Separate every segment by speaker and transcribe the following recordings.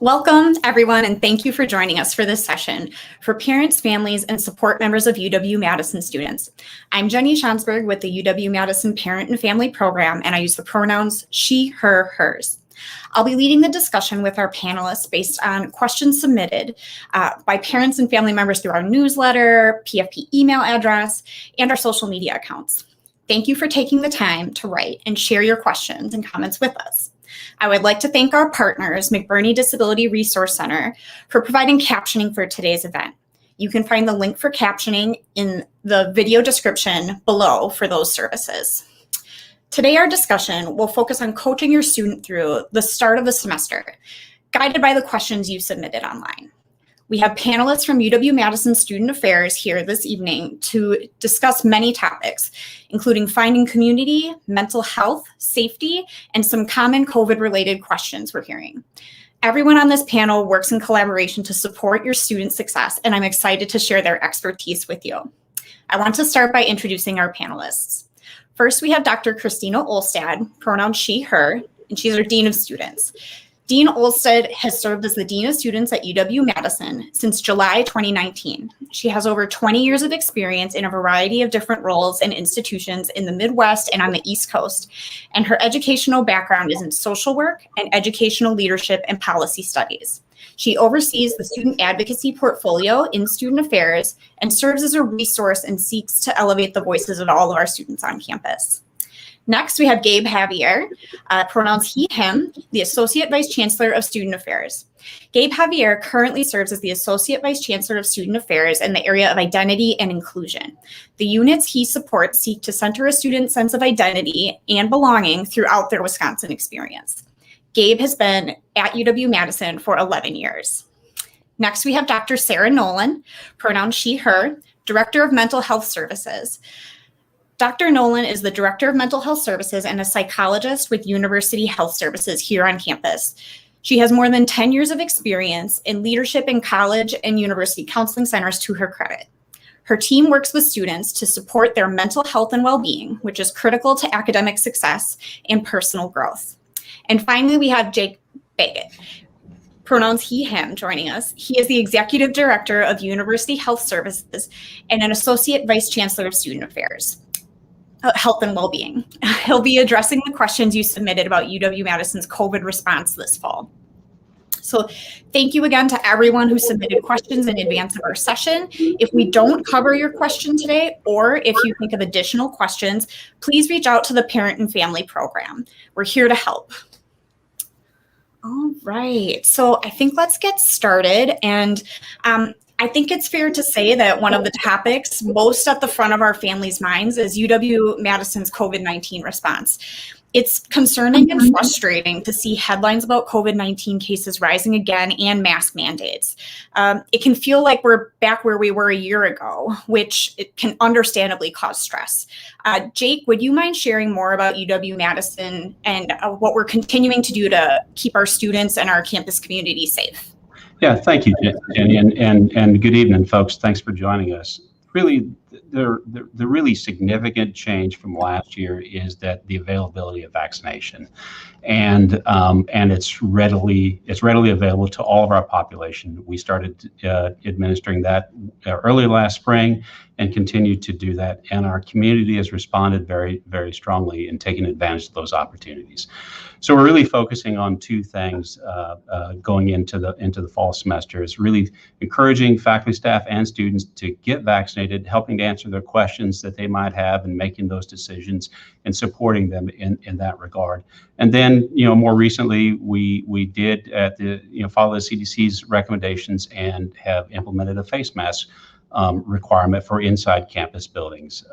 Speaker 1: Welcome, everyone, and thank you for joining us for this session for parents, families, and support members of UW-Madison students. I'm Jennee Schansberg with the UW-Madison Parent and Family Program, and I use the pronouns she, her, hers. I'll be leading the discussion with our panelists based on questions submitted by parents and family members through our newsletter, PFP email address, and our social media accounts. Thank you for taking the time to write and share your questions and comments with us. I would like to thank our partners, McBurney Disability Resource Center, for providing captioning for today's event. You can find the link for captioning in the video description below for those services. Today, our discussion will focus on coaching your student through the start of the semester, guided by the questions you submitted online. We have panelists from UW-Madison Student Affairs here this evening to discuss many topics, including finding community, mental health, safety, and some common COVID-related questions we're hearing. Everyone on this panel works in collaboration to support your student success, and I'm excited to share their expertise with you. I want to start by introducing our panelists. First, we have Dr. Christina Olstad, pronouns she, her, and she's our Dean of Students. Dean Olstad has served as the Dean of Students at UW-Madison since July 2019. She has over 20 years of experience in a variety of different roles and institutions in the Midwest and on the East Coast, and her educational background is in social work and educational leadership and policy studies. She oversees the student advocacy portfolio in student affairs and serves as a resource and seeks to elevate the voices of all of our students on campus. Next, we have Gabe Javier, pronouns he, him, the Associate Vice Chancellor of Student Affairs. Gabe Javier currently serves as the Associate Vice Chancellor of Student Affairs in the area of identity and inclusion. The units he supports seek to center a student's sense of identity and belonging throughout their Wisconsin experience. Gabe has been at UW-Madison for 11 years. Next, we have Dr. Sarah Nolan, pronouns she, her, Director of Mental Health Services. Dr. Nolan is the Director of Mental Health Services and a psychologist with University Health Services here on campus. She has more than 10 years of experience in leadership in college and university counseling centers to her credit. Her team works with students to support their mental health and well-being, which is critical to academic success and personal growth. And finally, we have Jake Baggett, pronouns he, him, joining us. He is the Executive Director of University Health Services and an Associate Vice Chancellor of Student Affairs. Health and well-being. He'll be addressing the questions you submitted about UW-Madison's COVID response this fall. So thank you again to everyone who submitted questions in advance of our session. If we don't cover your question today, or if you think of additional questions, please reach out to the Parent and Family Program. We're here to help. All right, so I think let's get started. And I think it's fair to say that one of the topics most at the front of our families' minds is UW-Madison's COVID-19 response. It's concerning and frustrating to see headlines about COVID-19 cases rising again and mask mandates. It can feel like we're back where we were a year ago, which it can understandably cause stress. Jake, would you mind sharing more about UW-Madison and what we're continuing to do to keep our students and our campus community safe?
Speaker 2: Yeah, thank you, Jenny, and good evening, folks. Thanks for joining us. Really, the really significant change from last year is that the availability of vaccination, and it's readily available to all of our population. We started administering that early last spring and continue to do that, and our community has responded very, very strongly in taking advantage of those opportunities. So we're really focusing on two things going into the fall semester: is really encouraging faculty, staff, and students to get vaccinated, helping to answer their questions that they might have, and making those decisions and supporting them in that regard. And then, more recently, we did follow the CDC's recommendations and have implemented a face mask requirement for inside campus buildings.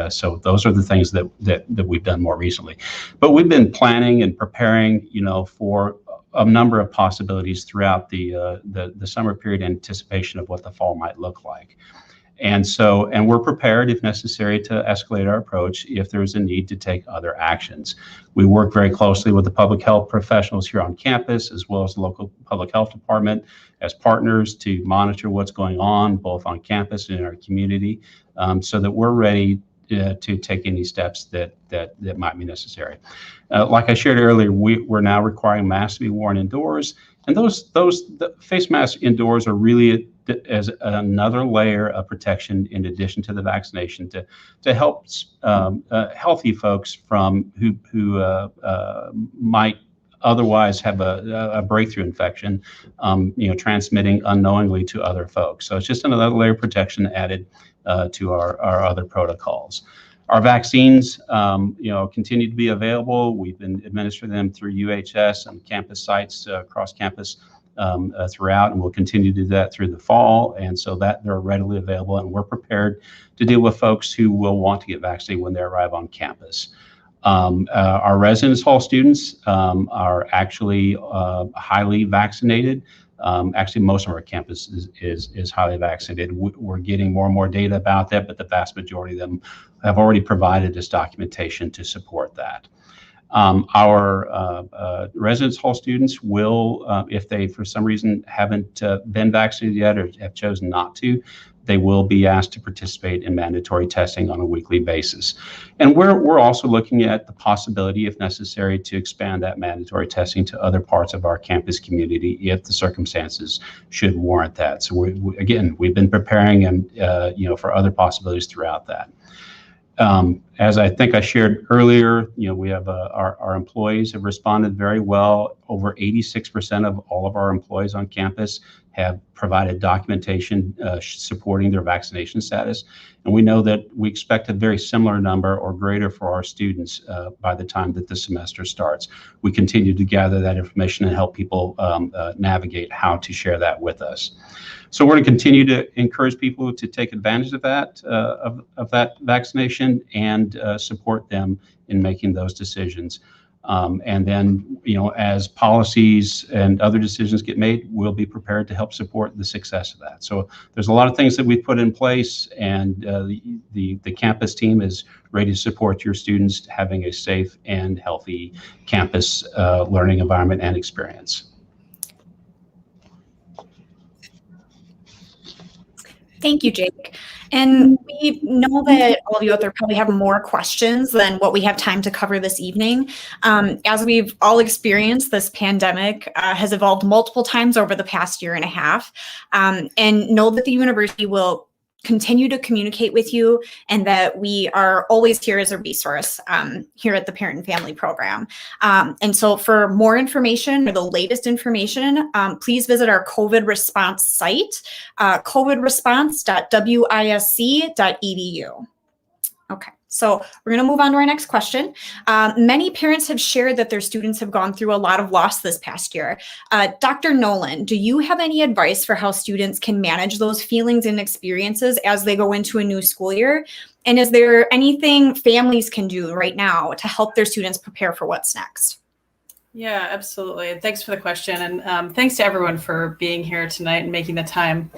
Speaker 2: So those are the things that we've done more recently. But we've been planning and preparing, for a number of possibilities throughout the summer period in anticipation of what the fall might look like. And we're prepared, if necessary, to escalate our approach if there's a need to take other actions. We work very closely with the public health professionals here on campus, as well as the local public health department, as partners to monitor what's going on both on campus and in our community, so that we're ready to take any steps that might be necessary. Like I shared earlier, we're now requiring masks to be worn indoors, And the face masks indoors are really as another layer of protection in addition to the vaccination to help healthy folks from who might otherwise have a breakthrough infection, transmitting unknowingly to other folks. So it's just another layer of protection added to our other protocols. Our vaccines, continue to be available. We've been administering them through UHS and campus sites across campus throughout, and we'll continue to do that through the fall. And so that they're readily available, and we're prepared to deal with folks who will want to get vaccinated when they arrive on campus. Our residence hall students are actually highly vaccinated. Actually, most of our campus is highly vaccinated. We're getting more and more data about that, but the vast majority of them have already provided us documentation to support that. Our residence hall students will, if they for some reason haven't been vaccinated yet or have chosen not to, they will be asked to participate in mandatory testing on a weekly basis. And we're also looking at the possibility, if necessary, to expand that mandatory testing to other parts of our campus community if the circumstances should warrant that. So we've been preparing and for other possibilities throughout that. As I think I shared earlier, we have our employees have responded very well. Over 86% of all of our employees on campus have provided documentation supporting their vaccination status. And we know that we expect a very similar number or greater for our students by the time that the semester starts. We continue to gather that information and help people navigate how to share that with us. So we're going to continue to encourage people to take advantage of that that vaccination and support them in making those decisions. And then, as policies and other decisions get made, we'll be prepared to help support the success of that. So there's a lot of things that we've put in place, and the campus team is ready to support your students having a safe and healthy campus learning environment and experience.
Speaker 1: Thank you, Jake. And we know that all of you out there probably have more questions than what we have time to cover this evening. As we've all experienced, this pandemic has evolved multiple times over the past year and a half. And know that the university will continue to communicate with you, and that we are always here as a resource here at the Parent and Family Program. And so for more information or the latest information, please visit our COVID response site, covidresponse.wisc.edu. Okay. So we're going to move on to our next question. Many parents have shared that their students have gone through a lot of loss this past year. Dr. Nolan, do you have any advice for how students can manage those feelings and experiences as they go into a new school year? And is there anything families can do right now to help their students prepare for what's next?
Speaker 3: Yeah, absolutely. And thanks for the question. And thanks to everyone for being here tonight and making the time.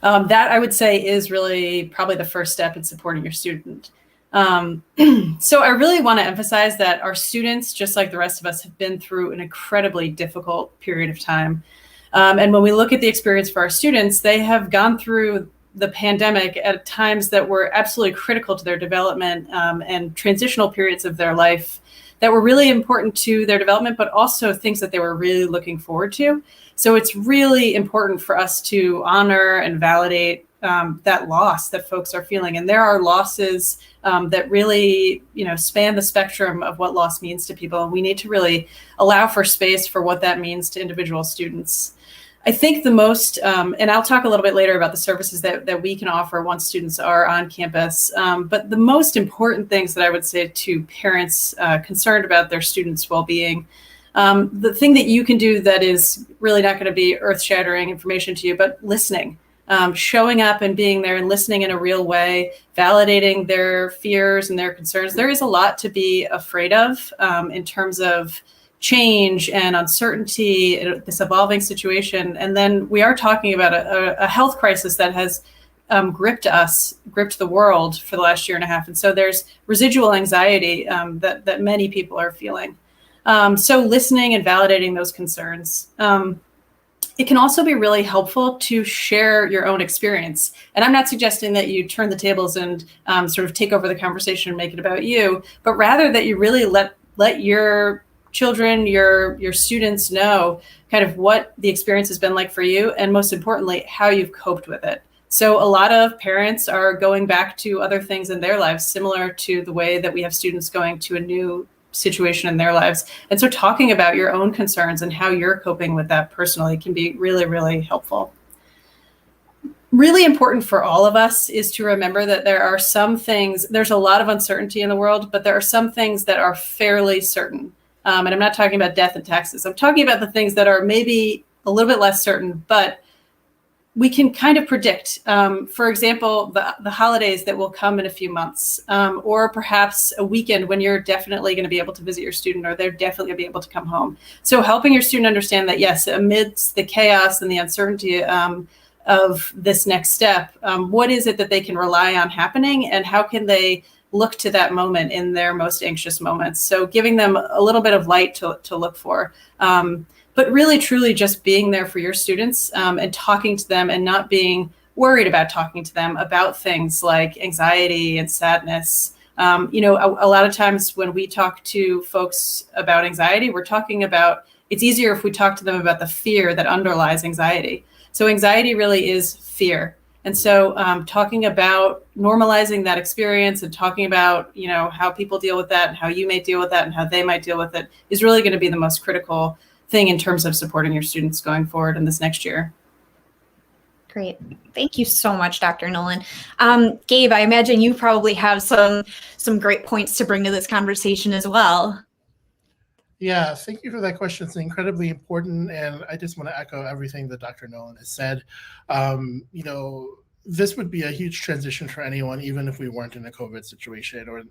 Speaker 3: That, I would say, is really probably the first step in supporting your student. So I really want to emphasize that our students, just like the rest of us, have been through an incredibly difficult period of time. And when we look at the experience for our students, they have gone through the pandemic at times that were absolutely critical to their development and transitional periods of their life that were really important to their development, but also things that they were really looking forward to. So it's really important for us to honor and validate that loss that folks are feeling. And there are losses that really, span the spectrum of what loss means to people. And we need to really allow for space for what that means to individual students. I think the most, and I'll talk a little bit later about the services that we can offer once students are on campus, but the most important things that I would say to parents concerned about their students' well-being, the thing that you can do that is really not going to be earth-shattering information to you, but listening. Showing up and being there and listening in a real way, validating their fears and their concerns. There is a lot to be afraid of in terms of change and uncertainty, this evolving situation. And then we are talking about a health crisis that has gripped the world for the last year and a half. And so there's residual anxiety that many people are feeling. So listening and validating those concerns. It can also be really helpful to share your own experience. And I'm not suggesting that you turn the tables and sort of take over the conversation and make it about you, but rather that you really let your children, your students know kind of what the experience has been like for you, and most importantly, how you've coped with it. So a lot of parents are going back to other things in their lives, similar to the way that we have students going to a new situation in their lives. And so talking about your own concerns and how you're coping with that personally can be really, really helpful. Really important for all of us is to remember that there are some things, there's a lot of uncertainty in the world, but there are some things that are fairly certain. And I'm not talking about death and taxes. I'm talking about the things that are maybe a little bit less certain, but we can kind of predict, for example, the holidays that will come in a few months, or perhaps a weekend when you're definitely going to be able to visit your student, or they're definitely going to be able to come home. So helping your student understand that, yes, amidst the chaos and the uncertainty of this next step, what is it that they can rely on happening, and how can they look to that moment in their most anxious moments? So giving them a little bit of light to look for. But really, truly just being there for your students, and talking to them, and not being worried about talking to them about things like anxiety and sadness. A lot of times when we talk to folks about anxiety, we're talking about, it's easier if we talk to them about the fear that underlies anxiety. So anxiety really is fear. And so talking about normalizing that experience and talking about, how people deal with that and how you may deal with that and how they might deal with it is really going to be the most critical thing in terms of supporting your students going forward in this next year.
Speaker 1: Great. Thank you so much, Dr. Nolan. Gabe, I imagine you probably have some great points to bring to this conversation as well.
Speaker 4: Yeah, thank you for that question. It's incredibly important, and I just want to echo everything that Dr. Nolan has said. This would be a huge transition for anyone, even if we weren't in a COVID situation,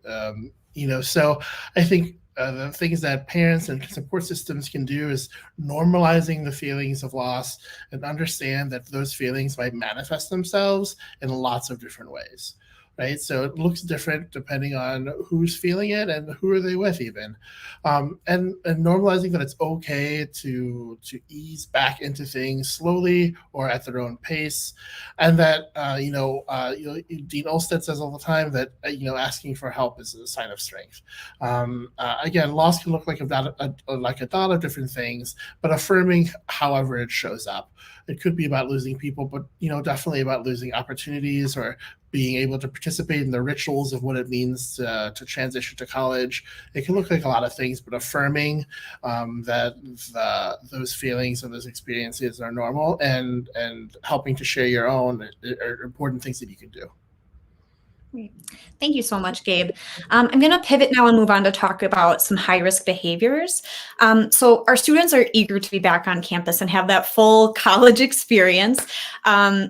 Speaker 4: so I think the things that parents and support systems can do is normalizing the feelings of loss and understand that those feelings might manifest themselves in lots of different ways. Right, so it looks different depending on who's feeling it and who are they with, even, and normalizing that it's okay to ease back into things slowly or at their own pace, and that Dean Olstad says all the time that asking for help is a sign of strength. Again, loss can look like a lot of different things, but affirming however it shows up. It could be about losing people, but definitely about losing opportunities or being able to participate in the rituals of what it means to transition to college. It can look like a lot of things, but affirming that those feelings and those experiences are normal and helping to share your own are important things that you can do.
Speaker 1: Great. Thank you so much, Gabe. I'm going to pivot now and move on to talk about some high-risk behaviors. So our students are eager to be back on campus and have that full college experience,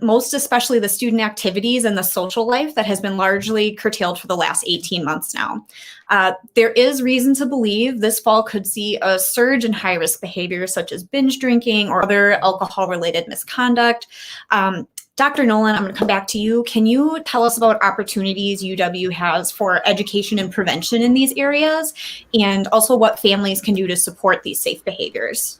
Speaker 1: most especially the student activities and the social life that has been largely curtailed for the last 18 months now. There is reason to believe this fall could see a surge in high-risk behaviors such as binge drinking or other alcohol-related misconduct. Dr. Nolan, I'm going to come back to you. Can you tell us about opportunities UW has for education and prevention in these areas, and also what families can do to support these safe behaviors?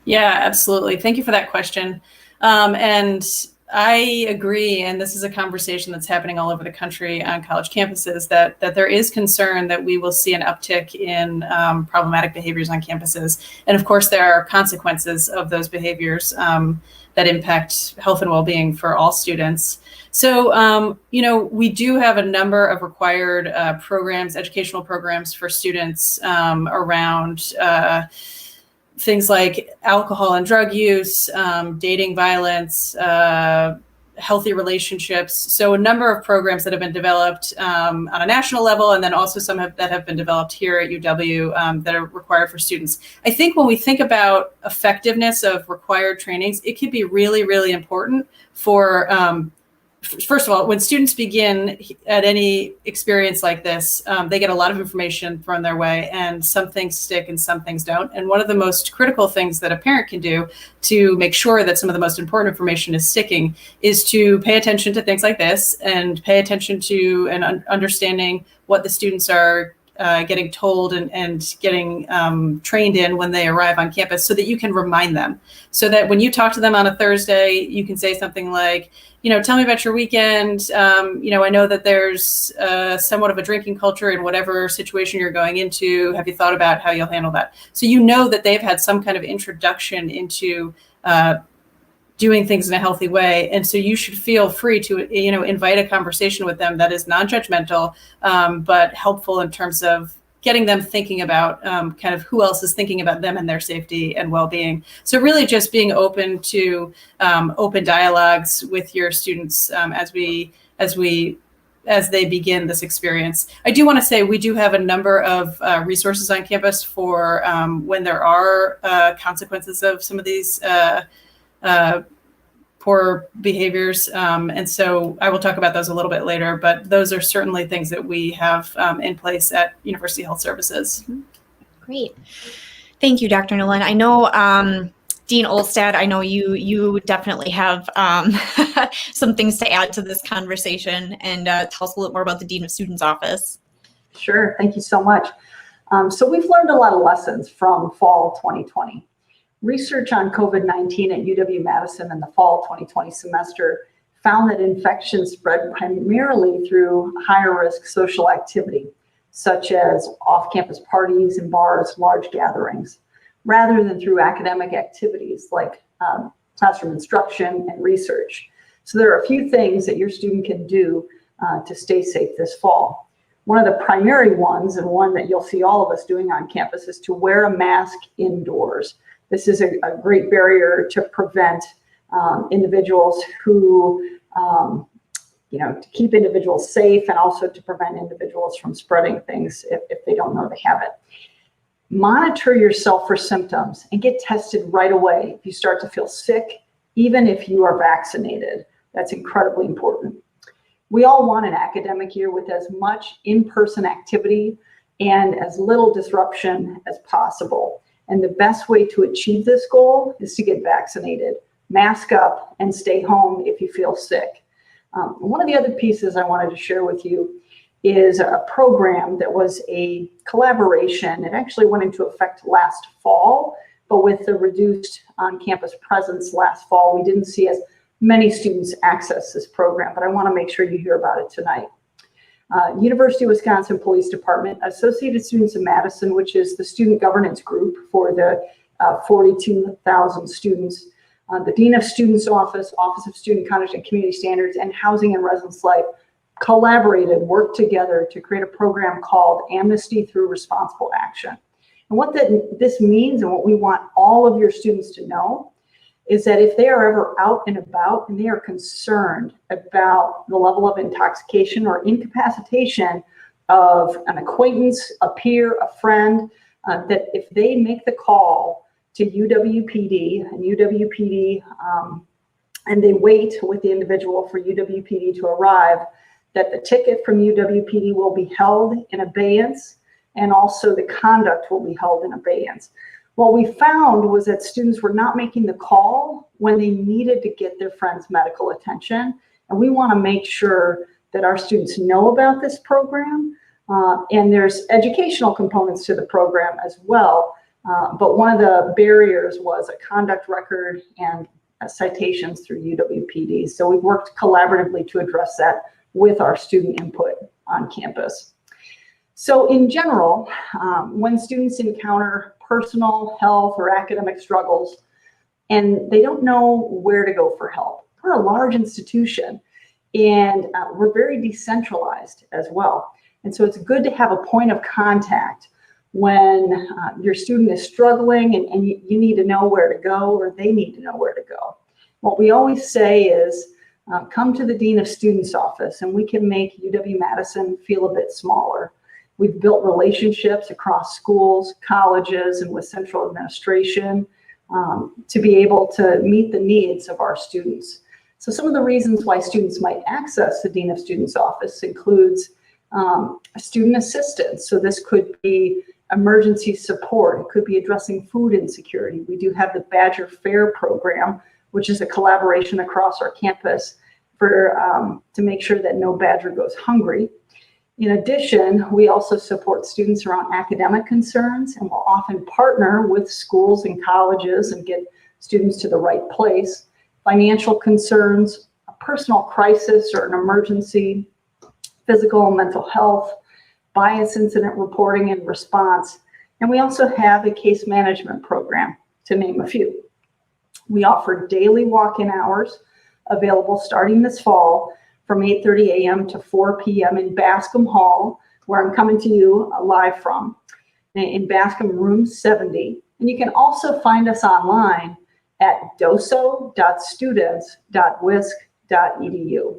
Speaker 3: Yeah, absolutely. Thank you for that question. And I agree, and this is a conversation that's happening all over the country on college campuses, that there is concern that we will see an uptick in problematic behaviors on campuses. And of course, there are consequences of those behaviors that impact health and well-being for all students. So, we do have a number of required programs, educational programs for students around things like alcohol and drug use, dating violence, healthy relationships. So a number of programs that have been developed on a national level, and then also some that have been developed here at UW that are required for students. I think when we think about effectiveness of required trainings, it could be really, really important for, first of all, when students begin at any experience like this, they get a lot of information thrown their way, and some things stick and some things don't. And one of the most critical things that a parent can do to make sure that some of the most important information is sticking is to pay attention to things like this and pay attention to and understanding what the students are getting told and getting trained in when they arrive on campus, so that you can remind them, so that when you talk to them on a Thursday, you can say something like, tell me about your weekend. I know that there's somewhat of a drinking culture in whatever situation you're going into. Have you thought about how you'll handle that? So that they've had some kind of introduction into doing things in a healthy way. And so you should feel free to, invite a conversation with them that is non-judgmental, but helpful in terms of getting them thinking about kind of who else is thinking about them and their safety and well-being. So really just being open to open dialogues with your students as they begin this experience. I do want to say we do have a number of resources on campus for when there are consequences of some of these poor behaviors. And so I will talk about those a little bit later, but those are certainly things that we have in place at University Health Services.
Speaker 1: Great. Thank you, Dr. Nolan. I know Dean Olstad, I know you definitely have some things to add to this conversation, and tell us a little more about the Dean of Students office.
Speaker 5: Sure, thank you so much. So we've learned a lot of lessons from fall 2020. Research on COVID-19 at UW-Madison in the fall 2020 semester found that infections spread primarily through higher risk social activity, such as off-campus parties and bars, large gatherings, rather than through academic activities like classroom instruction and research. So there are a few things that your student can do to stay safe this fall. One of the primary ones, and one that you'll see all of us doing on campus, is to wear a mask indoors. This is a great barrier to prevent individuals who, to keep individuals safe, and also to prevent individuals from spreading things if they don't know they have it. Monitor yourself for symptoms and get tested right away if you start to feel sick, even if you are vaccinated. That's incredibly important. We all want an academic year with as much in-person activity and as little disruption as possible. And the best way to achieve this goal is to get vaccinated, mask up, and stay home if you feel sick. One of the other pieces I wanted to share with you is a program that was a collaboration. It actually went into effect last fall, but with the reduced on-campus presence last fall, we didn't see as many students access this program, but I want to make sure you hear about it tonight. University of Wisconsin Police Department, Associated Students of Madison, which is the student governance group for the 42,000 students, the Dean of Students Office, Office of Student Conduct and Community Standards, and Housing and Residence Life collaborated, worked together to create a program called Amnesty Through Responsible Action. And what this means, and what we want all of your students to know, is that if they are ever out and about and they are concerned about the level of intoxication or incapacitation of an acquaintance, a peer, a friend, that if they make the call to UWPD and they wait with the individual for UWPD to arrive, that the ticket from UWPD will be held in abeyance, and also the conduct will be held in abeyance. What we found was that students were not making the call when they needed to get their friend's medical attention. And we want to make sure that our students know about this program. And there's educational components to the program as well. But one of the barriers was a conduct record and citations through UWPD. So we've worked collaboratively to address that with our student input on campus. So in general, when students encounter personal, health, or academic struggles, and they don't know where to go for help, we're a large institution, and we're very decentralized as well. And so it's good to have a point of contact when your student is struggling and you need to know where to go, or they need to know where to go. What we always say is, come to the Dean of Students office and we can make UW-Madison feel a bit smaller. We've built relationships across schools, colleges, and with central administration to be able to meet the needs of our students. So some of the reasons why students might access the Dean of Students office includes student assistance. So this could be emergency support. It could be addressing food insecurity. We do have the Badger Fair program, which is a collaboration across our campus for to make sure that no badger goes hungry. In addition, we also support students around academic concerns, and will often partner with schools and colleges and get students to the right place. Financial concerns, a personal crisis or an emergency, physical and mental health, bias incident reporting and response. And we also have a case management program, to name a few. We offer daily walk-in hours available starting this fall from 8:30 a.m. to 4 p.m. in Bascom Hall, where I'm coming to you live from, in Bascom room 70. And you can also find us online at doso.students.wisc.edu.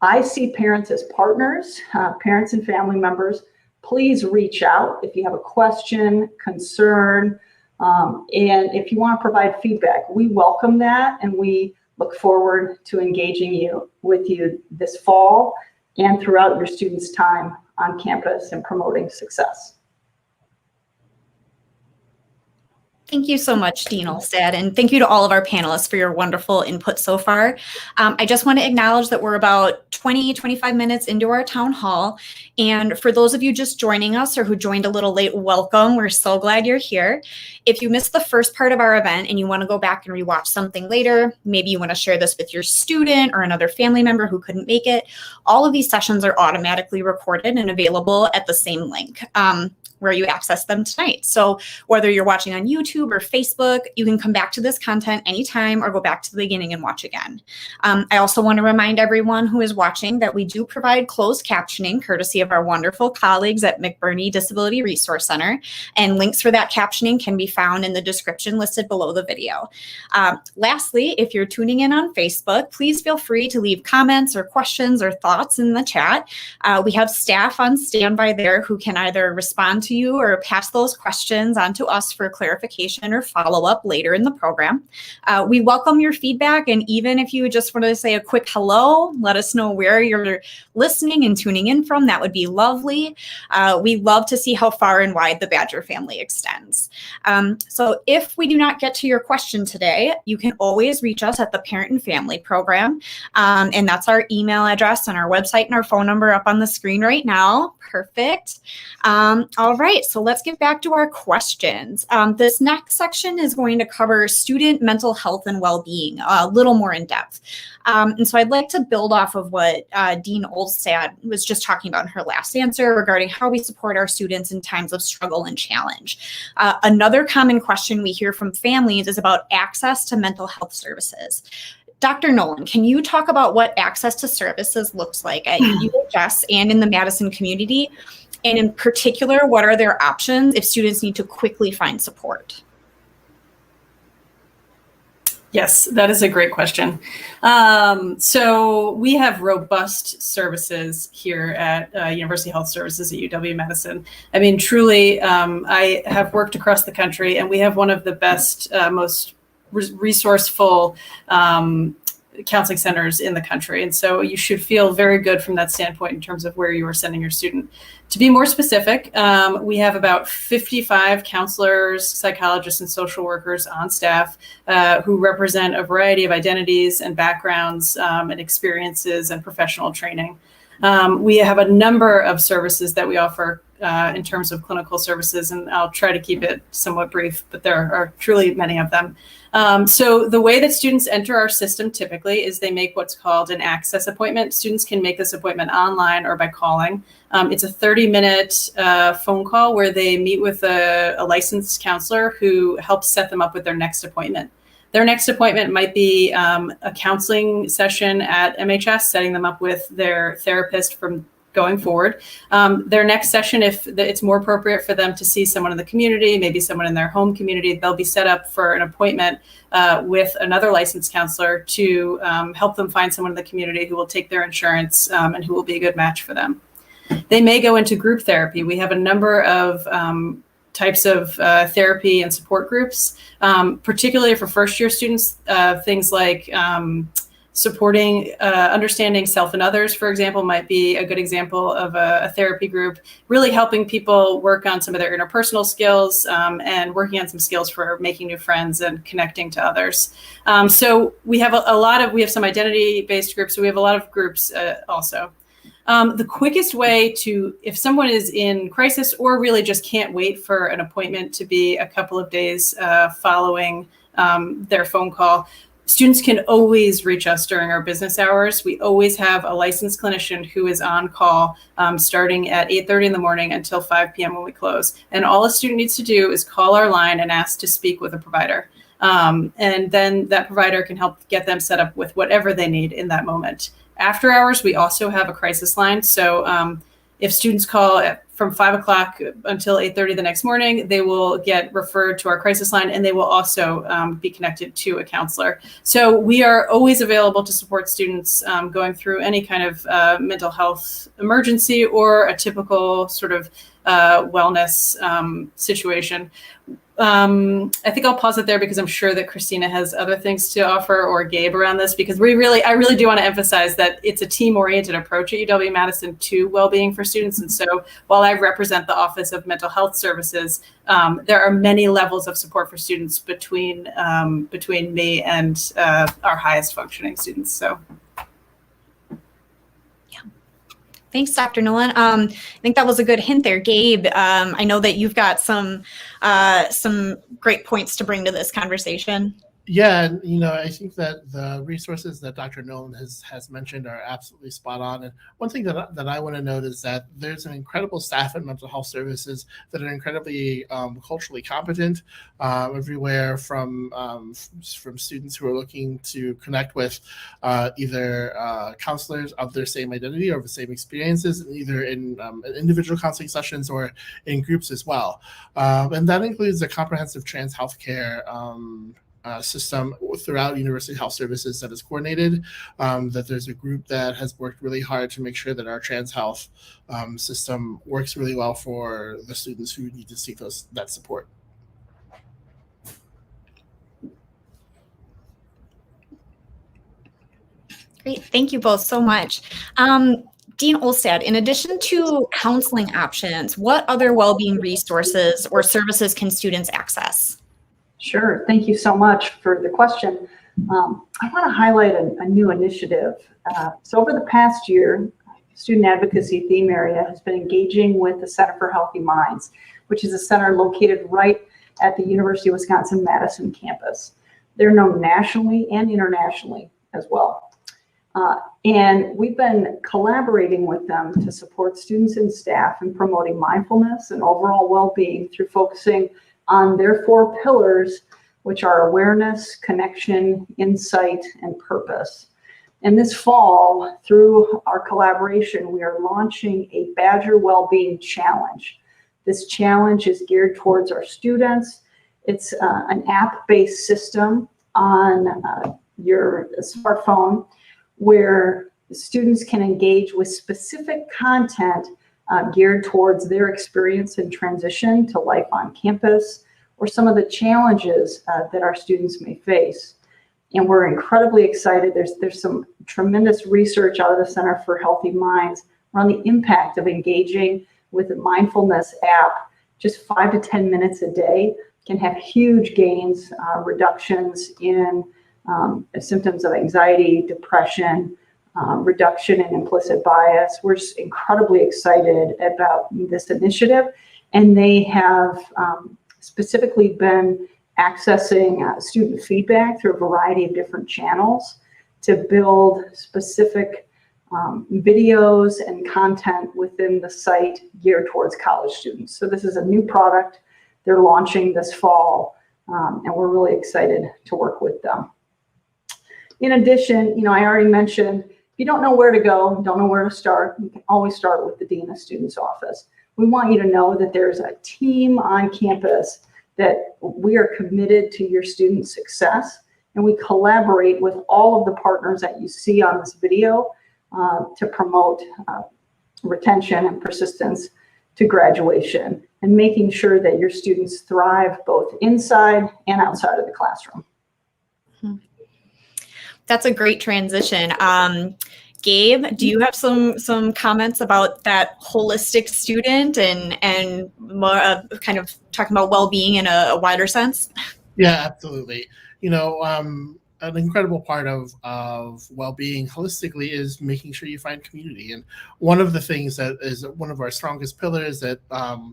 Speaker 5: I see parents as partners, parents and family members. Please reach out if you have a question, concern, and if you want to provide feedback. We welcome that, and we look forward to engaging with you this fall and throughout your students' time on campus and promoting success.
Speaker 1: Thank you so much, Dean Olstad, and thank you to all of our panelists for your wonderful input so far. I just want to acknowledge that we're about 25 minutes into our town hall. And for those of you just joining us or who joined a little late, welcome. We're so glad you're here. If you missed the first part of our event and you want to go back and rewatch something later, maybe you want to share this with your student or another family member who couldn't make it, all of these sessions are automatically recorded and available at the same link where you access them tonight. So whether you're watching on YouTube or Facebook, you can come back to this content anytime or go back to the beginning and watch again. I also want to remind everyone who is watching that we do provide closed captioning courtesy of our wonderful colleagues at McBurney Disability Resource Center, and links for that captioning can be found in the description listed below the video. Lastly, if you're tuning in on Facebook, please feel free to leave comments or questions or thoughts in the chat. We have staff on standby there who can either respond to you or pass those questions on to us for clarification or follow-up later in the program. We welcome your feedback, and even if you just want to say a quick hello, let us know where you're listening and tuning in from. That would be lovely. We love to see how far and wide the Badger family extends. So if we do not get to your question today, you can always reach us at the Parent and Family Program, and that's our email address and our website and our phone number up on the screen right now. Perfect. All right, so let's get back to our questions. This next section is going to cover student mental health and well-being a little more in depth. And so I'd like to build off of what Dean Olstad was just talking about in her last answer regarding how we support our students in times of struggle and challenge. Another common question we hear from families is about access to mental health services. Dr. Nolan, can you talk about what access to services looks like at UHS and in the Madison community? And in particular, what are their options if students need to quickly find support?
Speaker 3: Yes, that is a great question. So we have robust services here at University Health Services at UW-Madison. I mean, truly, I have worked across the country, and we have one of the best, most resourceful counseling centers in the country. And so you should feel very good from that standpoint in terms of where you are sending your student. To be more specific, we have about 55 counselors, psychologists, and social workers on staff who represent a variety of identities and backgrounds and experiences and professional training. We have a number of services that we offer in terms of clinical services, and I'll try to keep it somewhat brief, but there are truly many of them. So the way that students enter our system typically is they make what's called an access appointment. Students can make this appointment online or by calling. It's a 30-minute phone call where they meet with a licensed counselor who helps set them up with their next appointment. Their next appointment might be a counseling session at MHS, setting them up with their therapist from going forward. Their next session, if it's more appropriate for them to see someone in the community, maybe someone in their home community, they'll be set up for an appointment with another licensed counselor to help them find someone in the community who will take their insurance and who will be a good match for them. They may go into group therapy. We have a number of types of therapy and support groups, particularly for first-year students, things like supporting, understanding self and others, for example, might be a good example of a therapy group, really helping people work on some of their interpersonal skills and working on some skills for making new friends and connecting to others. So we have we have some identity-based groups, so we have a lot of groups also. The quickest way to, if someone is in crisis or really just can't wait for an appointment to be a couple of days following their phone call, students can always reach us during our business hours. We always have a licensed clinician who is on call starting at 8:30 in the morning until 5 p.m. when we close. And all a student needs to do is call our line and ask to speak with a provider. And then that provider can help get them set up with whatever they need in that moment. After hours, we also have a crisis line. So if students call from 5 o'clock until 8:30 the next morning, they will get referred to our crisis line, and they will also be connected to a counselor. So we are always available to support students going through any kind of mental health emergency or a typical sort of wellness situation. I think I'll pause it there because I'm sure that Christina has other things to offer, or Gabe, around this, because I really do want to emphasize that it's a team-oriented approach at UW-Madison to well-being for students. And so while I represent the Office of Mental Health Services, there are many levels of support for students between me and our highest functioning students. So.
Speaker 1: Thanks, Dr. Nolan. I think that was a good hint there, Gabe. I know that you've got some great points to bring to this conversation.
Speaker 4: Yeah, and I think that the resources that Dr. Nolan has mentioned are absolutely spot on. And one thing that I want to note is that there's an incredible staff in mental health services that are incredibly culturally competent, everywhere from students who are looking to connect with either counselors of their same identity or of the same experiences, either in individual counseling sessions or in groups as well. And that includes a comprehensive trans healthcare system throughout University Health Services that is coordinated, that there's a group that has worked really hard to make sure that our trans health system works really well for the students who need to seek that support.
Speaker 1: Great, thank you both so much. Dean Olstad, in addition to counseling options, what other well-being resources or services can students access?
Speaker 5: Sure. Thank you so much for the question. I want to highlight a new initiative. So over the past year, Student Advocacy Theme Area has been engaging with the Center for Healthy Minds, which is a center located right at the University of Wisconsin-Madison campus. They're known nationally and internationally as well. And we've been collaborating with them to support students and staff in promoting mindfulness and overall well-being through focusing on their 4 pillars, which are awareness, connection, insight, and purpose. And this fall, through our collaboration, we are launching a Badger Wellbeing Challenge. This challenge is geared towards our students. It's an app-based system on your smartphone where students can engage with specific content geared towards their experience and transition to life on campus, or some of the challenges that our students may face. And we're incredibly excited. There's some tremendous research out of the Center for Healthy Minds around the impact of engaging with a mindfulness app. Just 5 to 10 minutes a day can have huge gains, reductions in symptoms of anxiety, depression, reduction in implicit bias. We're just incredibly excited about this initiative, and they have specifically been accessing student feedback through a variety of different channels to build specific videos and content within the site geared towards college students. So this is a new product they're launching this fall, and we're really excited to work with them. In addition, I already mentioned, if you don't know where to go, don't know where to start, you can always start with the Dean of Students office. We want you to know that there's a team on campus that we are committed to your student success, and we collaborate with all of the partners that you see on this video to promote retention and persistence to graduation, and making sure that your students thrive both inside and outside of the classroom.
Speaker 1: That's a great transition. Gabe, do you have some comments about that holistic student and more kind of talking about well-being in a wider sense?
Speaker 4: Yeah, absolutely. an incredible part of well-being holistically is making sure you find community. And one of the things that is one of our strongest pillars at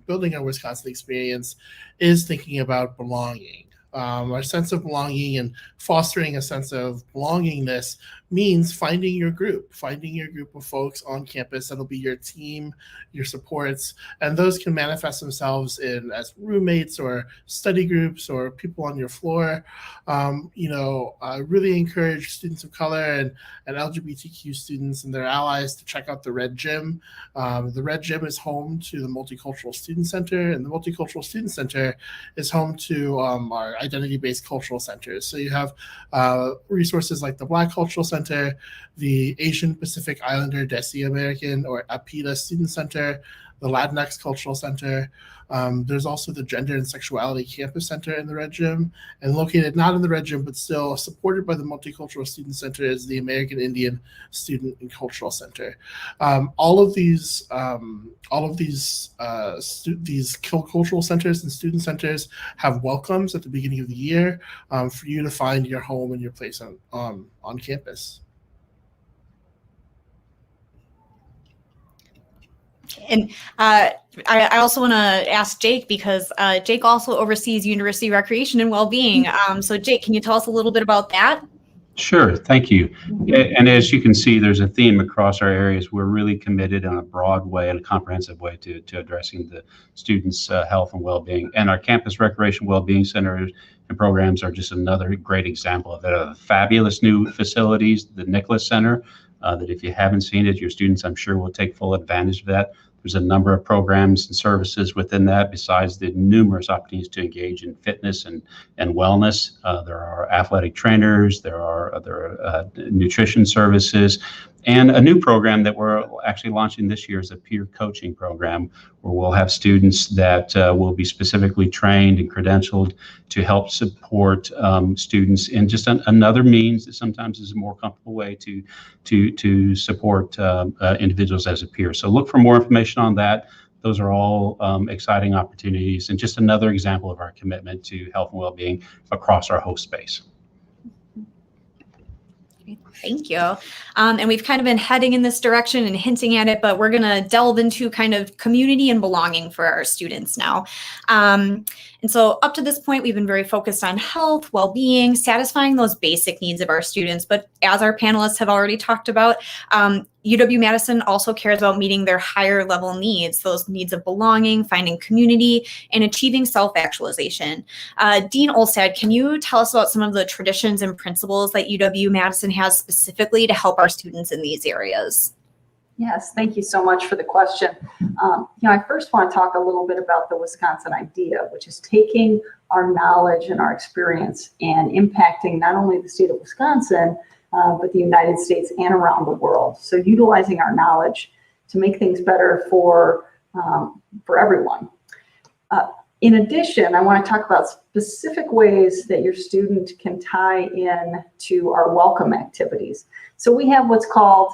Speaker 4: building our Wisconsin experience is thinking about belonging. Our sense of belonging and fostering a sense of belongingness means finding your group of folks on campus that'll be your team, your supports, and those can manifest themselves as roommates or study groups or people on your floor. I really encourage students of color and LGBTQ students and their allies to check out the Red Gym. The Red Gym is home to the Multicultural Student Center, and the Multicultural Student Center is home to our identity-based cultural centers. So you have resources like the Black Cultural Center, the Asian Pacific Islander Desi American or APIDA Student Center, the Latinx Cultural Center. There's also the Gender and Sexuality Campus Center in the Red Gym, and located not in the Red Gym, but still supported by the Multicultural Student Center is the American Indian Student and Cultural Center. All of these cultural centers and student centers have welcomes at the beginning of the year for you to find your home and your place on campus.
Speaker 1: And I also want to ask Jake, because Jake also oversees university recreation and well-being. So Jake, can you tell us a little bit about that?
Speaker 2: Sure, thank you. And as you can see, there's a theme across our areas. We're really committed in a broad way and a comprehensive way to addressing the students' health and well-being. And our campus recreation well-being centers and programs are just another great example of that. Fabulous new facilities, the Nicholas Center, that if you haven't seen it, your students, I'm sure, will take full advantage of that. There's a number of programs and services within that, besides the numerous opportunities to engage in fitness and wellness. There are athletic trainers, there are other nutrition services, and a new program that we're actually launching this year is a peer coaching program, where we'll have students that will be specifically trained and credentialed to help support students in just another means that sometimes is a more comfortable way to support individuals as a peer. So look for more information on that. Those are all exciting opportunities and just another example of our commitment to health and well-being across our host space.
Speaker 1: Thank you. And we've kind of been heading in this direction and hinting at it, but we're going to delve into kind of community and belonging for our students now. And so up to this point, we've been very focused on health, well-being, satisfying those basic needs of our students. But as our panelists have already talked about, UW-Madison also cares about meeting their higher level needs, those needs of belonging, finding community, and achieving self-actualization. Dean Olstad, can you tell us about some of the traditions and principles that UW-Madison has specifically to help our students in these areas?
Speaker 5: Yes, thank you so much for the question. I first want to talk a little bit about the Wisconsin idea, which is taking our knowledge and our experience and impacting not only the state of Wisconsin, but the United States and around the world. So utilizing our knowledge to make things better for everyone. In addition, I want to talk about specific ways that your student can tie in to our welcome activities. So we have what's called,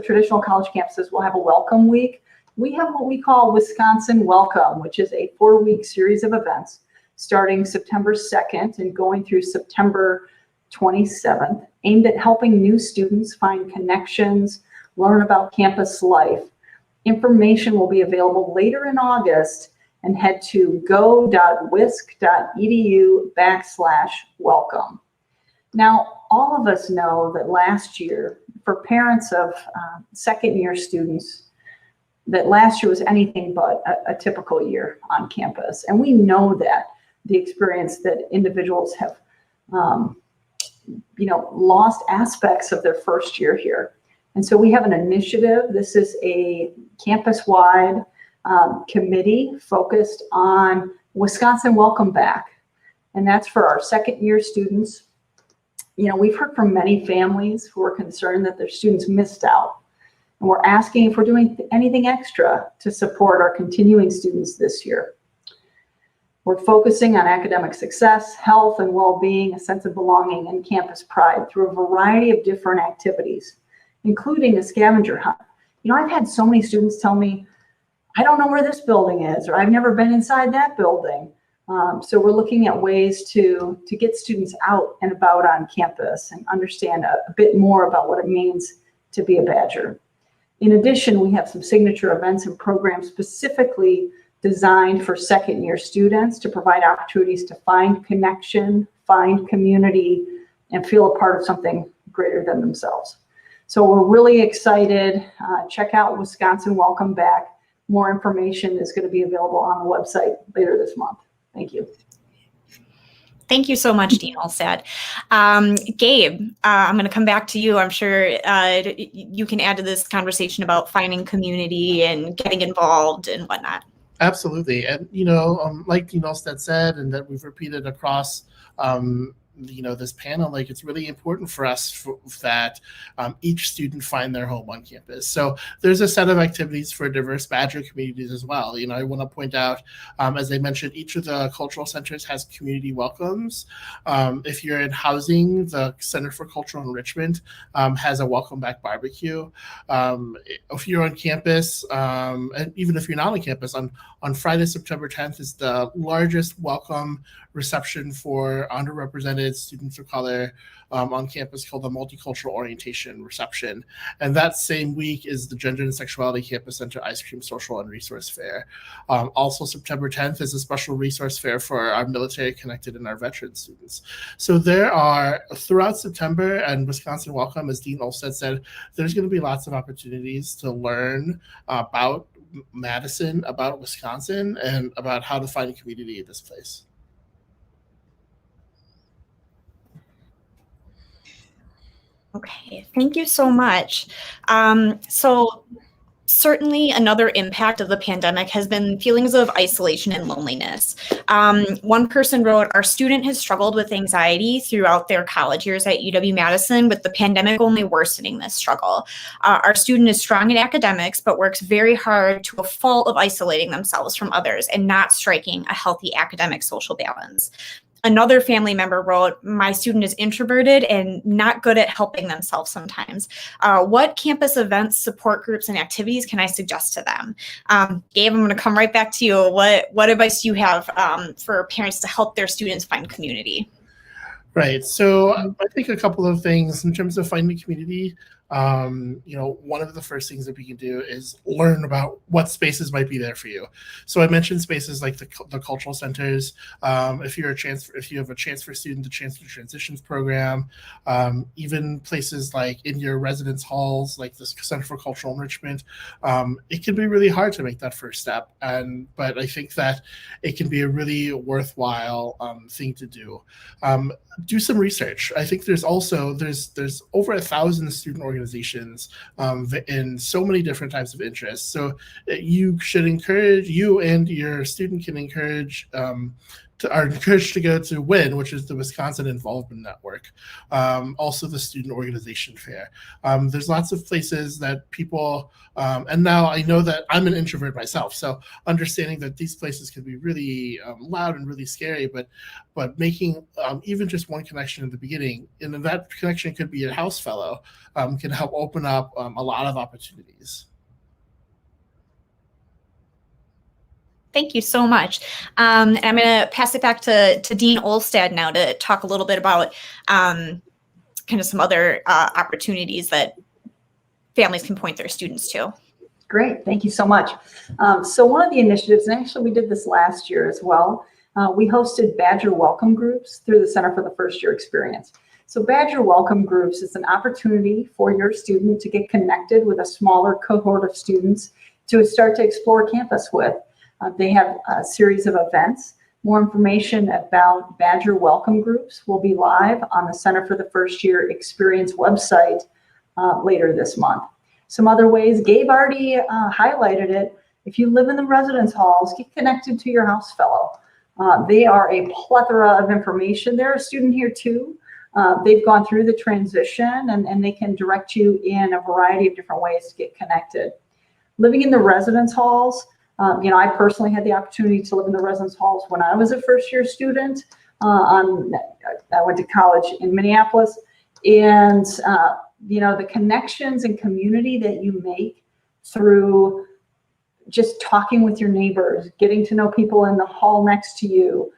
Speaker 5: traditional college campuses will have a welcome week. We have what we call Wisconsin Welcome, which is a 4-week series of events starting September 2nd and going through September 27th, aimed at helping new students find connections, learn about campus life. Information will be available later in August, and head to go.wisc.edu/welcome. Now, all of us know that last year, for parents of second-year students, that last year was anything but a typical year on campus. And we know that the experience that individuals have lost aspects of their first year here. And so we have an initiative. This is a campus-wide committee focused on Wisconsin Welcome Back. And that's for our second-year students. We've heard from many families who are concerned that their students missed out. And we're asking if we're doing anything extra to support our continuing students this year. We're focusing on academic success, health and well-being, a sense of belonging, and campus pride through a variety of different activities, including a scavenger hunt. I've had so many students tell me, I don't know where this building is, or I've never been inside that building. So we're looking at ways to get students out and about on campus and understand a bit more about what it means to be a Badger. In addition, we have some signature events and programs specifically designed for second-year students to provide opportunities to find connection, find community, and feel a part of something greater than themselves. So we're really excited. Check out Wisconsin Welcome Back. More information is going to be available on the website later this month. Thank you.
Speaker 1: Thank you so much, Dean Olstad. Gabe, I'm going to come back to you. I'm sure you can add to this conversation about finding community and getting involved and whatnot.
Speaker 4: Absolutely. And, like Dean Olstad said, and that we've repeated across this panel, like it's really important for us that each student find their home on campus. So there's a set of activities for diverse Badger communities as well. I want to point out, as I mentioned, each of the cultural centers has community welcomes. If you're in housing, the Center for Cultural Enrichment has a welcome back barbecue. If you're on campus, and even if you're not on campus, on Friday, September 10th is the largest welcome reception for underrepresented students of color on campus, called the Multicultural Orientation Reception. And that same week is the Gender and Sexuality Campus Center Ice Cream Social and Resource Fair. Also September 10th is a special resource fair for our military connected and our veteran students. So there are, throughout September, and Wisconsin Welcome, as Dean Olstad said, there's going to be lots of opportunities to learn about Madison, about Wisconsin, and about how to find a community in this place.
Speaker 1: Okay, thank you so much. So certainly another impact of the pandemic has been feelings of isolation and loneliness. One person wrote, "Our student has struggled with anxiety throughout their college years at UW-Madison, with the pandemic only worsening this struggle. Our student is strong in academics, but works very hard to a fault of isolating themselves from others and not striking a healthy academic social balance." Another family member wrote, "My student is introverted and not good at helping themselves sometimes. What campus events, support groups, and activities can I suggest to them?" Gabe, I'm going to come right back to you. What advice do you have for parents to help their students find community?
Speaker 4: Right. So I think a couple of things in terms of finding community. One of the first things that we can do is learn about what spaces might be there for you. So I mentioned spaces like the cultural centers. If you have a transfer student, the Chancellor Transitions program, even places like in your residence halls, like the Center for Cultural Enrichment, it can be really hard to make that first step. But I think that it can be a really worthwhile thing to do. Do some research. I think there's over 1,000 student organizations in so many different types of interests. So you and your student can are encouraged to go to WIN, which is the Wisconsin Involvement Network, also the Student Organization Fair. There's lots of places that people, and now I know that I'm an introvert myself, so understanding that these places can be really loud and really scary, but making even just one connection in the beginning, and that connection could be a house fellow, can help open up a lot of opportunities.
Speaker 1: Thank you so much. And I'm going to pass it back to Dean Olstad now to talk a little bit about kind of some other opportunities that families can point their students to.
Speaker 5: Great, thank you so much. So one of the initiatives, and actually we did this last year as well, we hosted Badger Welcome Groups through the Center for the First Year Experience. So Badger Welcome Groups is an opportunity for your student to get connected with a smaller cohort of students to start to explore campus with. They have a series of events. More information about Badger Welcome Groups will be live on the Center for the First Year Experience website later this month. Some other ways, Gabe already highlighted it. If you live in the residence halls, get connected to your house fellow. They are a plethora of information. They're a student here too. They've gone through the transition and they can direct you in a variety of different ways to get connected. Living in the residence halls, I personally had the opportunity to live in the residence halls when I was a first-year student. I went to college in Minneapolis, and the connections and community that you make through just talking with your neighbors, getting to know people in the hall next to you,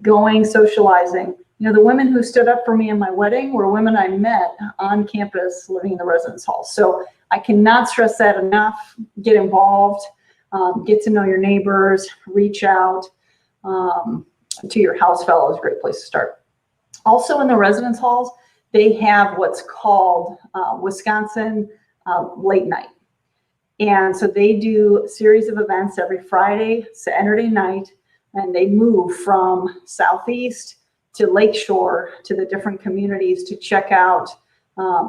Speaker 5: going, socializing. You know, the women who stood up for me in my wedding were women I met on campus living in the residence hall. So I cannot stress that enough. Get involved, get to know your neighbors, reach out to your house fellows. Great place to start. Also in the residence halls, they have what's called Wisconsin Late Night. And so they do a series of events every Friday, Saturday night, and they move from Southeast to Lakeshore to the different communities to check out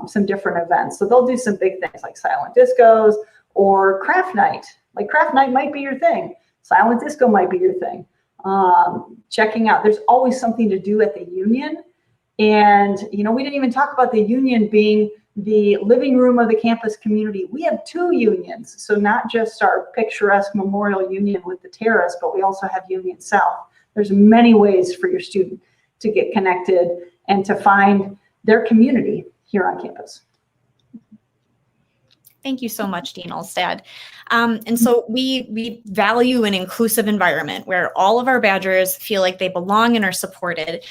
Speaker 5: some different events. So they'll do some big things like silent discos or craft night. Like craft night might be your thing. Silent disco might be your thing. Checking out, there's always something to do at the Union. And, you know, we didn't even talk about the Union being the living room of the campus community. We have 2 unions. So not just our picturesque Memorial Union with the terrace, but we also have Union South. There's many ways for your student to get connected and to find their community here on campus.
Speaker 1: Thank you so much, Dean Olstad. And so we value an inclusive environment where all of our Badgers feel like they belong and are supported.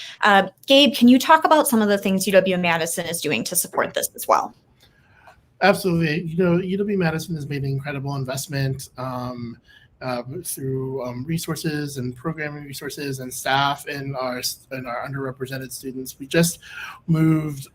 Speaker 1: Gabe, can you talk about some of the things UW-Madison is doing to support this as well?
Speaker 4: Absolutely. You know, UW-Madison has made an incredible investment through resources and programming resources and staff in our underrepresented students. We just moved,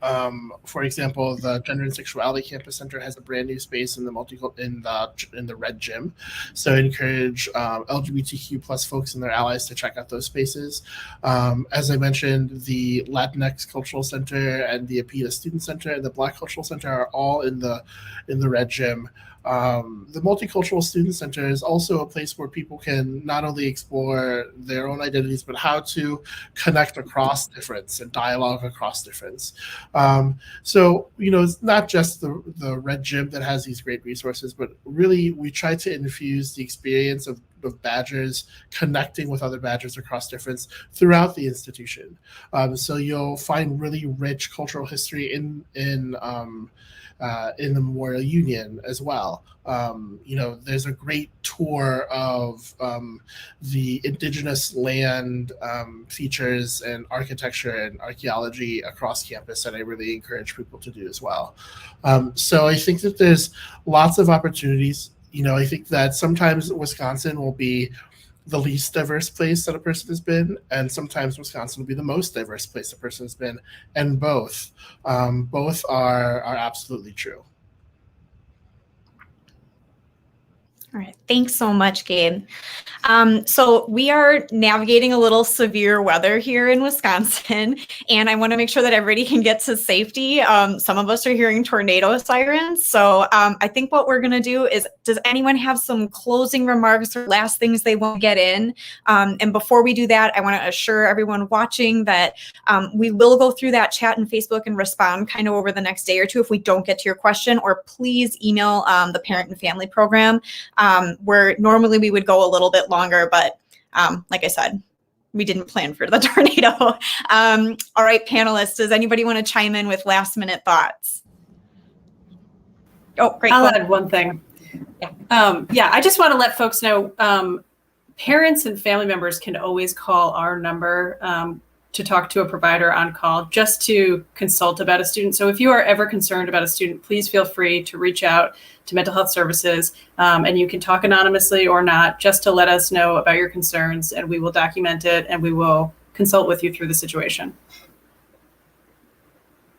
Speaker 4: for example, the Gender and Sexuality Campus Center has a brand new space in the Red Gym. So I encourage LGBTQ plus folks and their allies to check out those spaces. As I mentioned, the Latinx Cultural Center and the APITA Student Center and the Black Cultural Center are all in the Red Gym. The Multicultural Student Center is also a place where people can not only explore their own identities, but how to connect across difference and dialogue across difference. So, you know, it's not just the Red Gym that has these great resources, but really we try to infuse the experience of Badgers connecting with other Badgers across difference throughout the institution. So you'll find really rich cultural history in the Memorial Union as well. You know, there's a great tour of the indigenous land features and architecture and archaeology across campus that I really encourage people to do as well. So I think that there's lots of opportunities. You know, I think that sometimes Wisconsin will be the least diverse place that a person has been, and sometimes Wisconsin will be the most diverse place a person has been, and both are absolutely true.
Speaker 1: All right, thanks so much, Gabe. So we are navigating a little severe weather here in Wisconsin, and I want to make sure that everybody can get to safety. Some of us are hearing tornado sirens. So I think what we're going to do is, does anyone have some closing remarks or last things they want to get in? And before we do that, I want to assure everyone watching that we will go through that chat in Facebook and respond kind of over the next day or two if we don't get to your question, or please email the Parent and Family Program. Where normally we would go a little bit longer, but like I said, we didn't plan for the tornado. All right, panelists, does anybody want to chime in with last minute thoughts? Oh, great.
Speaker 3: I'll add one thing. Yeah, I just want to let folks know, parents and family members can always call our number to talk to a provider on call just to consult about a student. So if you are ever concerned about a student, please feel free to reach out to mental health services, and you can talk anonymously or not, just to let us know about your concerns, and we will document it and we will consult with you through the situation.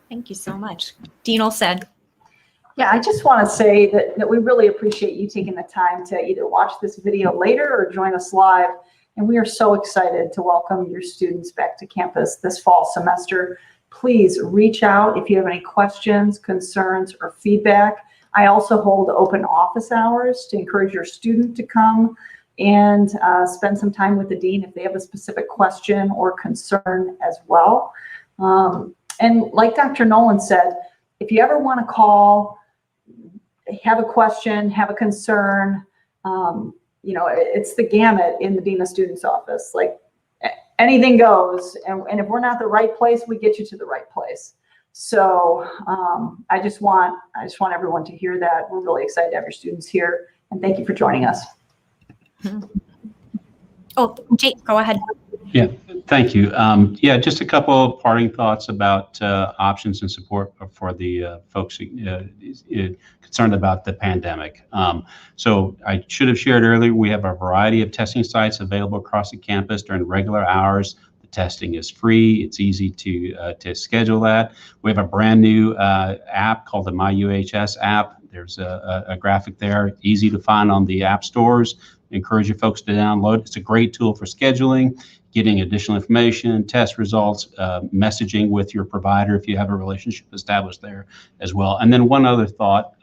Speaker 1: Thank you so much. Dean Olstad.
Speaker 5: Yeah, I just want to say that we really appreciate you taking the time to either watch this video later or join us live. And we are so excited to welcome your students back to campus this fall semester. Please reach out if you have any questions, concerns, or feedback. I also hold open office hours to encourage your student to come and spend some time with the dean if they have a specific question or concern as well. And like Dr. Nolan said, if you ever want to call, have a question, have a concern, you know, it's the gamut in the Dean of Students office. Like anything goes, and if we're not the right place, we get you to the right place. So I just want everyone to hear that. We're really excited to have your students here, And thank you for joining us.
Speaker 1: Oh, Jake, go ahead.
Speaker 2: Yeah, thank you. Yeah, just a couple of parting thoughts about options and support for the folks concerned about the pandemic. So I should have shared earlier, we have a variety of testing sites available across the campus during regular hours. The testing is free. It's easy to schedule that. We have a brand new app called the MyUHS app. There's a graphic there, easy to find on the app stores. Encourage you folks to download. It's a great tool for scheduling, getting additional information, test results, messaging with your provider if you have a relationship established there as well. And then one other thought,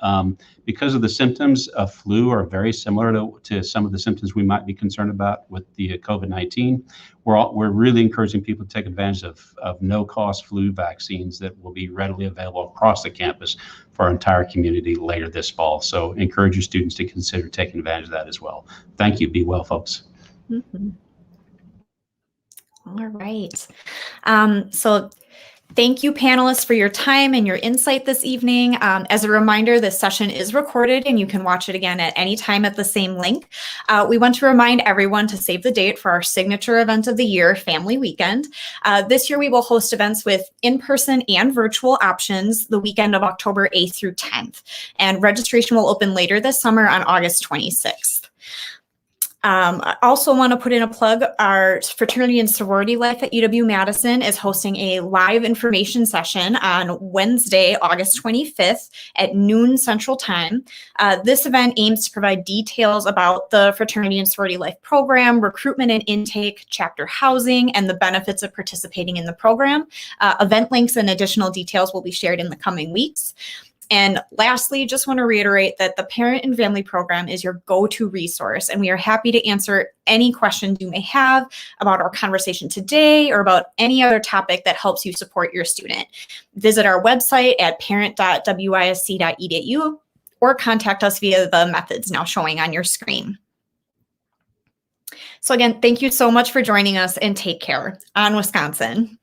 Speaker 2: because of the symptoms of flu are very similar to some of the symptoms we might be concerned about with the COVID-19, we're really encouraging people to take advantage of no-cost flu vaccines that will be readily available across the campus for our entire community later this fall. So encourage your students to consider taking advantage of that as well. Thank you. Be well, folks.
Speaker 1: Mm-hmm. All right. So thank you, panelists, for your time and your insight this evening. As a reminder, this session is recorded and you can watch it again at any time at the same link. We want to remind everyone to save the date for our signature event of the year, Family Weekend. This year, we will host events with in-person and virtual options the weekend of October 8th through 10th. And registration will open later this summer on August 26th. I also want to put in a plug. Our fraternity and sorority life at UW-Madison is hosting a live information session on Wednesday, August 25th at noon Central Time. This event aims to provide details about the fraternity and sorority life program, recruitment and intake, chapter housing, and the benefits of participating in the program. Event links and additional details will be shared in the coming weeks. And lastly, just want to reiterate that the Parent and Family Program is your go-to resource, and we are happy to answer any questions you may have about our conversation today or about any other topic that helps you support your student. Visit our website at parent.wisc.edu or contact us via the methods now showing on your screen. So again, thank you so much for joining us and take care. On Wisconsin.